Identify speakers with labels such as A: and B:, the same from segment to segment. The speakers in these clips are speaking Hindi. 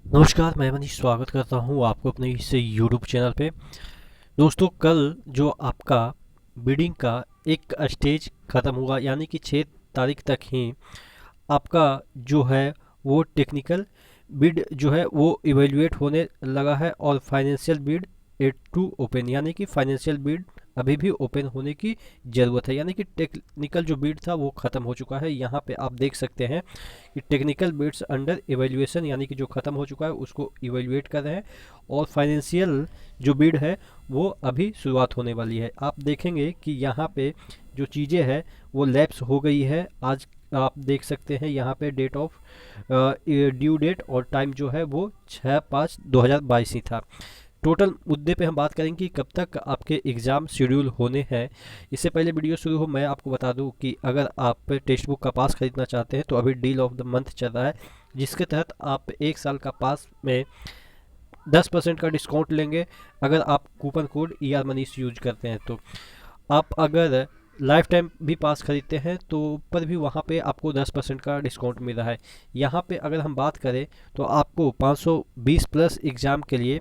A: नमस्कार, मैं मनीष स्वागत करता हूँ आपको अपने इस यूट्यूब चैनल पे। दोस्तों, कल जो आपका बिडिंग का एक स्टेज ख़त्म हुआ, यानी कि 6 तारीख तक ही आपका जो है वो टेक्निकल बिड जो है वो इवेल्युएट होने लगा है और financial bid at to open, यानी कि फाइनेंशियल बिड अभी भी ओपन होने की ज़रूरत है। यानी कि टेक्निकल जो बिड था वो ख़त्म हो चुका है। यहाँ पे आप देख सकते हैं कि टेक्निकल बिड्स अंडर इवेल्युएशन, यानी कि जो ख़त्म हो चुका है उसको इवेल्युएट कर रहे हैं और फाइनेंशियल जो बिड है वो अभी शुरुआत होने वाली है। आप देखेंगे कि यहाँ पे जो चीज़ें हैं वो लैप्स हो गई है। आज आप देख सकते हैं यहाँ पे डेट ऑफ ड्यू डेट और टाइम जो है वो 6/5/2022 ही था। टोटल मुद्दे पे हम बात करेंगे कि कब तक आपके एग्ज़ाम शेड्यूल होने हैं। इससे पहले वीडियो शुरू हो, मैं आपको बता दूं कि अगर आप टेक्स्ट बुक का पास खरीदना चाहते हैं तो अभी डील ऑफ द मंथ चल रहा है, जिसके तहत आप 1 साल का पास में 10% का डिस्काउंट लेंगे अगर आप coupon code ER Manish use करते हैं। तो आप अगर लाइफ टाइम भी पास खरीदते हैं तो पर भी वहाँ पे आपको 10% का डिस्काउंट मिल रहा है। यहाँ पे अगर हम बात करें तो आपको 520 प्लस एग्ज़ाम के लिए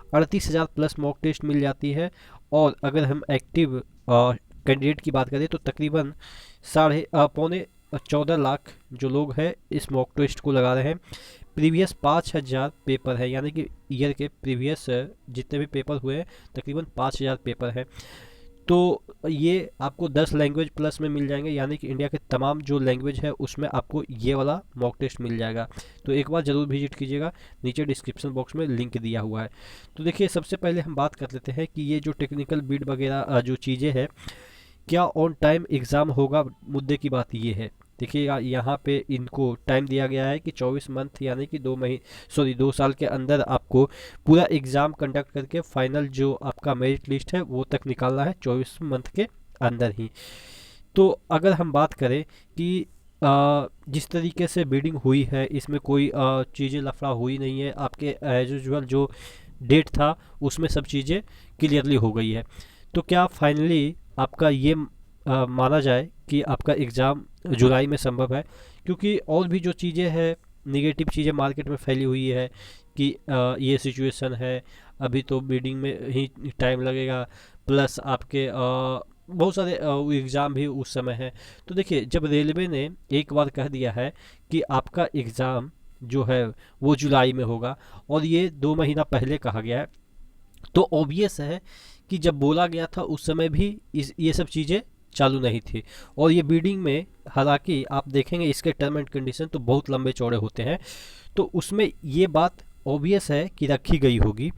A: 38,000 प्लस मॉक टेस्ट मिल जाती है। और अगर हम एक्टिव कैंडिडेट की बात करें तो तकरीबन साढ़े पौने 14 लाख जो लोग हैं इस मॉक टेस्ट को लगा रहे हैं। प्रीवियस 5,000 पेपर है, यानी कि ईयर के प्रीवियस जितने भी पेपर हुए हैं तकरीबन 5,000 पेपर हैं। तो ये आपको 10 लैंग्वेज प्लस में मिल जाएंगे, यानी कि इंडिया के तमाम जो लैंग्वेज है उसमें आपको ये वाला मॉक टेस्ट मिल जाएगा। तो एक बार ज़रूर विजिट कीजिएगा, नीचे डिस्क्रिप्शन बॉक्स में लिंक दिया हुआ है। तो देखिए, सबसे पहले हम बात कर लेते हैं कि ये जो टेक्निकल बिड वगैरह जो चीज़ें हैं क्या ऑन टाइम एग्ज़ाम होगा। मुद्दे की बात ये है, देखिएगा यहाँ पे इनको टाइम दिया गया है कि 24 मंथ, यानी कि 2 साल के अंदर आपको पूरा एग्ज़ाम कंडक्ट करके फाइनल जो आपका मेरिट लिस्ट है वो तक निकालना है 24 मंथ के अंदर ही। तो अगर हम बात करें कि जिस तरीके से बिडिंग हुई है इसमें कोई चीज़ें लफड़ा हुई नहीं है, आपके एज यूजल जो डेट था उसमें सब चीज़ें क्लियरली हो गई है। तो क्या फाइनली आपका ये माना जाए कि आपका एग्ज़ाम जुलाई में संभव है? क्योंकि और भी जो चीज़ें हैं, निगेटिव चीज़ें मार्केट में फैली हुई है कि ये सिचुएशन है, अभी तो बिडिंग में ही टाइम लगेगा, प्लस आपके बहुत सारे एग्ज़ाम भी उस समय है। तो देखिए, जब रेलवे ने एक बार कह दिया है कि आपका एग्ज़ाम जो है वो जुलाई में होगा और ये 2 महीना पहले कहा गया है, तो ऑब्वियस है कि जब बोला गया था उस समय भी ये सब चीज़ें चालू नहीं थी। और ये बिडिंग में हालांकि आप देखेंगे इसके टर्म एंड कंडीशन तो बहुत लंबे चौड़े होते हैं, तो उसमें ये बात ऑब्वियस है कि रखी गई होगी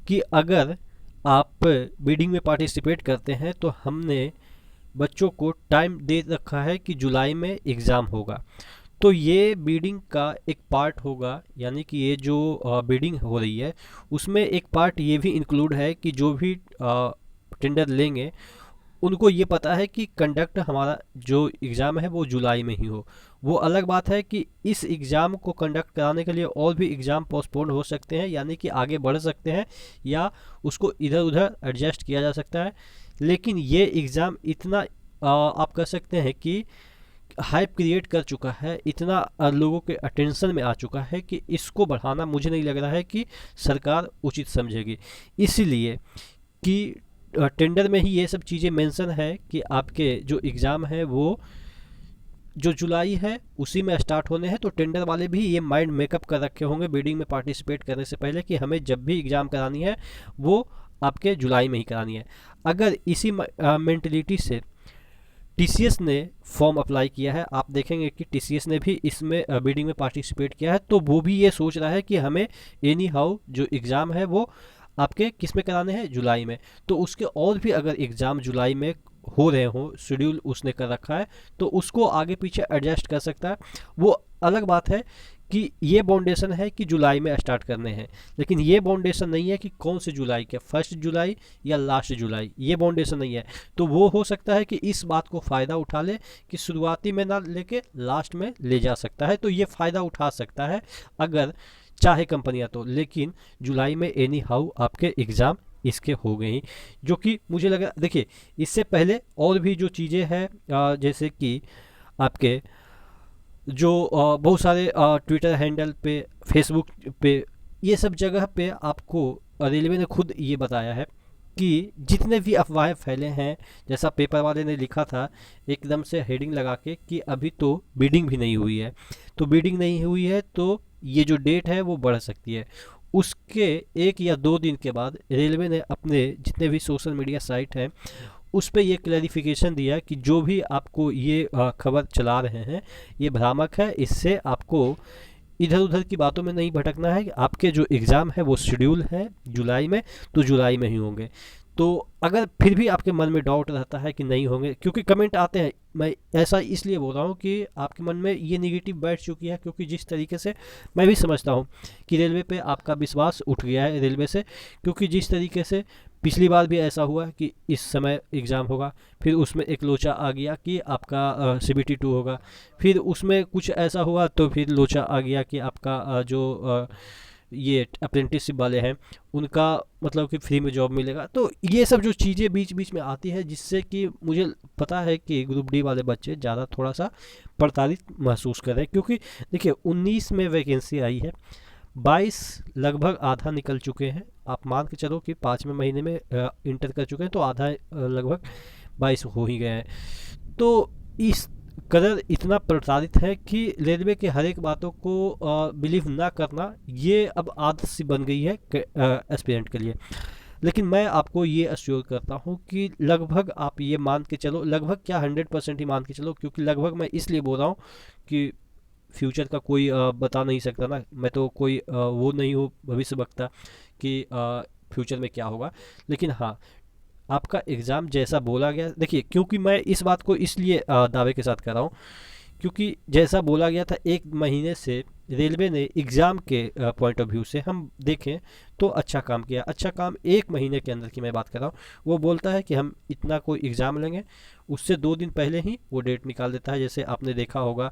A: कि अगर आप बिडिंग में पार्टिसिपेट करते हैं तो हमने बच्चों को टाइम दे रखा है कि जुलाई में एग्ज़ाम होगा। तो ये बीडिंग का एक पार्ट होगा, यानी कि ये जो बीडिंग हो रही है उसमें एक पार्ट ये भी इंक्लूड है कि जो भी टेंडर लेंगे उनको ये पता है कि कंडक्ट हमारा जो एग्ज़ाम है वो जुलाई में ही हो। वो अलग बात है कि इस एग्ज़ाम को कंडक्ट कराने के लिए और भी एग्ज़ाम पोस्टपोन हो सकते हैं, यानी कि आगे बढ़ सकते हैं या उसको इधर उधर एडजस्ट किया जा सकता है। लेकिन ये एग्ज़ाम इतना आप कह सकते हैं कि हाइप क्रिएट कर चुका है, इतना लोगों के अटेंशन में आ चुका है कि इसको बढ़ाना मुझे नहीं लग रहा है कि सरकार उचित समझेगी। इसलिए कि टेंडर में ही ये सब चीज़ें मेंशन है कि आपके जो एग्ज़ाम है वो जो जुलाई है उसी में स्टार्ट होने हैं। तो टेंडर वाले भी ये माइंड मेकअप कर रखे होंगे बिडिंग में पार्टिसिपेट करने से पहले कि हमें जब भी एग्ज़ाम करानी है वो आपके जुलाई में ही करानी है। अगर इसी मेंटलिटी से TCS ने फॉर्म अप्लाई किया है, आप देखेंगे कि TCS ने भी इसमें बिडिंग में पार्टिसिपेट किया है, तो वो भी ये सोच रहा है कि हमें एनी हाउ जो एग्ज़ाम है वो आपके किस में कराने हैं, जुलाई में। तो उसके और भी अगर एग्ज़ाम जुलाई में हो रहे हों, शेड्यूल उसने कर रखा है, तो उसको आगे पीछे एडजस्ट कर सकता है। वो अलग बात है कि ये बाउंडेशन है कि जुलाई में स्टार्ट करने हैं, लेकिन ये बाउंडेशन नहीं है कि कौन से जुलाई के, 1 जुलाई या लास्ट जुलाई, ये बाउंडेशन नहीं है। तो वो हो सकता है कि इस बात को फ़ायदा उठा ले कि शुरुआती में ना लेके लास्ट में ले जा सकता है। तो ये फ़ायदा उठा सकता है अगर चाहे कंपनियां तो। लेकिन जुलाई में एनी हाउ आपके एग्ज़ाम इसके हो गए ही, जो कि मुझे लगा। देखिए, इससे पहले और भी जो चीज़ें हैं जैसे कि आपके जो बहुत सारे ट्विटर हैंडल पे, फेसबुक पे ये सब जगह पे आपको रेलवे ने खुद ये बताया है कि जितने भी अफवाहें फैले हैं, जैसा पेपर वाले ने लिखा था एकदम से हेडिंग लगा के कि अभी तो बिडिंग भी नहीं हुई है, तो बिडिंग नहीं हुई है तो ये जो डेट है वो बढ़ सकती है। उसके 1 या 2 दिन के बाद रेलवे ने अपने जितने भी सोशल मीडिया साइट हैं उस पे ये क्लैरिफिकेशन दिया कि जो भी आपको ये खबर चला रहे हैं ये भ्रामक है, इससे आपको इधर उधर की बातों में नहीं भटकना है। आपके जो एग्ज़ाम है वो शेड्यूल है जुलाई में, तो जुलाई में ही होंगे। तो अगर फिर भी आपके मन में डाउट रहता है कि नहीं होंगे, क्योंकि कमेंट आते हैं, मैं ऐसा इसलिए बोल रहा हूँ कि आपके मन में ये निगेटिव बैठ चुकी है, क्योंकि जिस तरीके से मैं भी समझता हूँ कि रेलवे पे आपका विश्वास उठ गया है रेलवे से, क्योंकि जिस तरीके से पिछली बार भी ऐसा हुआ कि इस समय एग्ज़ाम होगा, फिर उसमें एक लोचा आ गया कि आपका CBT 2 होगा, फिर उसमें कुछ ऐसा हुआ तो फिर लोचा आ गया कि आपका ये अप्रेंटिसशिप वाले हैं उनका मतलब कि फ्री में जॉब मिलेगा। तो ये सब जो चीज़ें बीच बीच में आती है जिससे कि मुझे पता है कि ग्रुप डी वाले बच्चे ज़्यादा थोड़ा सा प्रताड़ित महसूस कर रहे हैं, क्योंकि देखिए 19 में वैकेंसी आई है, 22 लगभग आधा निकल चुके हैं। आप मान के चलो कि 5वें महीने में इंटर कर चुके हैं, तो आधा लगभग 22 हो ही गए हैं। तो इस कदर इतना प्रताड़ित है कि रेलवे के हर एक बातों को बिलीव ना करना ये अब आदत सी बन गई है एस्पिरेंट के लिए। लेकिन मैं आपको ये अश्योर करता हूँ कि लगभग आप ये मान के चलो, लगभग क्या 100% ही मान के चलो, क्योंकि लगभग मैं इसलिए बोल रहा हूँ कि फ्यूचर का कोई बता नहीं सकता ना, मैं तो कोई वो नहीं हूँ भविष्य वक्ता कि फ्यूचर में क्या होगा। लेकिन हाँ, आपका एग्ज़ाम जैसा बोला गया, देखिए क्योंकि मैं इस बात को इसलिए दावे के साथ कर रहा हूँ क्योंकि जैसा बोला गया था 1 महीने से रेलवे ने एग्ज़ाम के पॉइंट ऑफ व्यू से हम देखें तो अच्छा काम किया। अच्छा काम 1 महीने के अंदर की मैं बात कर रहा हूँ। वो बोलता है कि हम इतना कोई एग्ज़ाम लेंगे, उससे 2 दिन पहले ही वो डेट निकाल देता है। जैसे आपने देखा होगा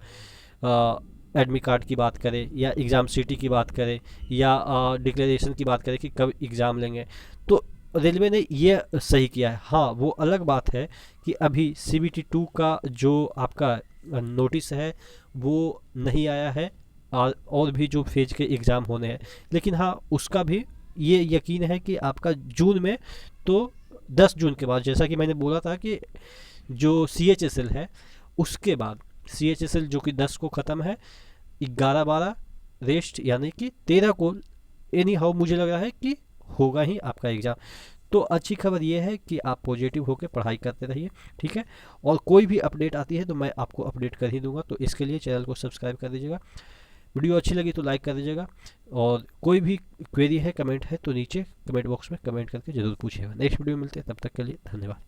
A: एडमिट कार्ड की बात करें या एग्ज़ाम सिटी की बात करें या डिक्लेरेशन की बात करें कि कब एग्ज़ाम लेंगे, तो रेलवे ने ये सही किया है। हाँ, वो अलग बात है कि अभी CBT 2 का जो आपका नोटिस है वो नहीं आया है, और भी जो फेज के एग्ज़ाम होने हैं, लेकिन हाँ उसका भी ये यकीन है कि आपका जून में, तो 10 जून के बाद, जैसा कि मैंने बोला था कि जो CHSL है उसके बाद, CHSL जो कि 10 को ख़त्म है, 11-12 रेस्ट, यानी कि 13 को एनी हाउ मुझे लग रहा है कि होगा ही आपका एग्ज़ाम। तो अच्छी खबर ये है कि आप पॉजिटिव होकर पढ़ाई करते रहिए, ठीक है। और कोई भी अपडेट आती है तो मैं आपको अपडेट कर ही दूंगा, तो इसके लिए चैनल को सब्सक्राइब कर दीजिएगा। वीडियो अच्छी लगी तो लाइक कर दीजिएगा, और कोई भी क्वेरी है, कमेंट है तो नीचे कमेंट बॉक्स में कमेंट करके ज़रूर पूछिएगा। नेक्स्ट वीडियो में मिलते हैं, तब तक के लिए धन्यवाद।